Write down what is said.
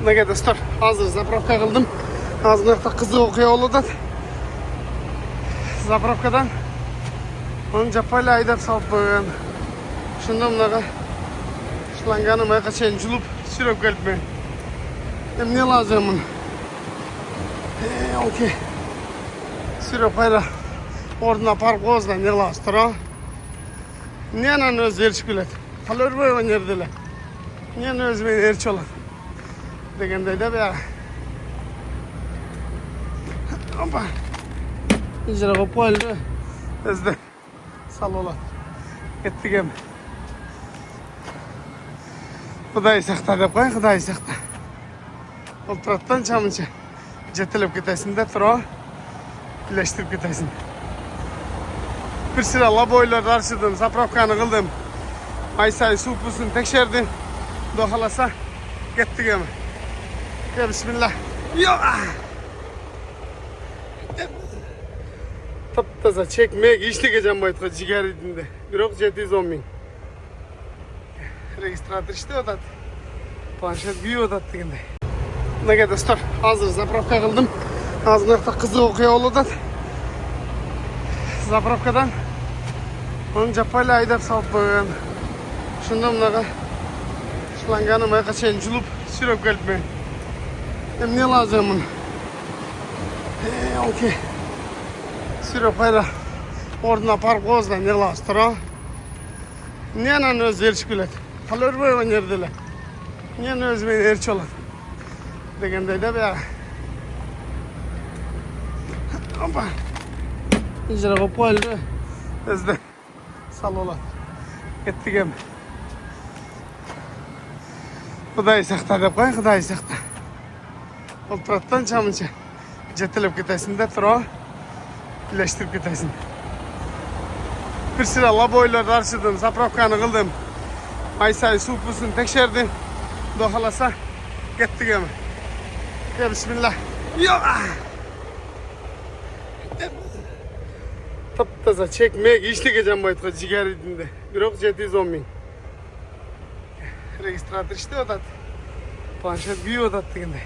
Nega dostlar, hazır zapravka qildim. Azmaqda qiziq o'qiya oladi. Zapravkadan onu japayla aydab solib qo'ygan. Shunda bunaqa shlangani mayqachayin julib sürib kelibman. Ne lazım buni? Okey. Sürib qo'yla o'rniga parib qo'ysa ne lazım tura? Neni o'zi erishib keladi. Qalor bo'lgan yerdalar. Neni o'zi meni erishib oladi. Degandayda bu yoqqa. Hoppa. İcra qo'yib qo'yildi. Bizda salolat. Ketdik ham. Xudoy saqla deb qo'y, xudoy saqla. O'ltiratdan chamuncha jetilib ketasin-da tura. Birlashtirib ketasin. Bir sıra laboylarni archidim, zapravkani qildim. Aysay suv pulsini tekshirdim. Xudo xolasa ketdik ham. Ya bismillah. Yo! Taptaza çekmek işleyeceğim bu ayetki ciğer edinde. Biroq 710 ming. Registrator işte odat. Planshet büyü odat degende. Nega dostlar, hazır zapravka qildim. Azmaqda qiziq o'qiya oladi. Zapravkadan onu japayla aydab solib qo'ygan. Shunda bunaqa shlangani mayqachayin julib sürib kelibman. Ne lazım buni? Okey. Sürüp qo'yla o'rniga parib qo'ysa ne lazım tura? Neni o'zi erishib keladi. Qalor bo'lgan yerdalar. Neni o'zi meni erishib oladi. Degandayda bu yoqqa. Hoppa. İcra qo'yib qo'yildi. Bizda salolat. Ketdik ham. Xudoy saqla deb qo'y, xudoy saqla. O'ltiratdan chamuncha jetilib ketasin-da tura. Birlashtirib ketasin. Bir sıra laboylarni archidim, zapravkani qildim. Aysay suv pulsini tekshirdim. Xudo xolasa ketdik ham. Ya bismillah. Yo! Taptaza çekmek işleyeceğim bu ayetki ciğer edinde. Biroq 710 ming. Registrator işte odat. Planshet büyü odat degende.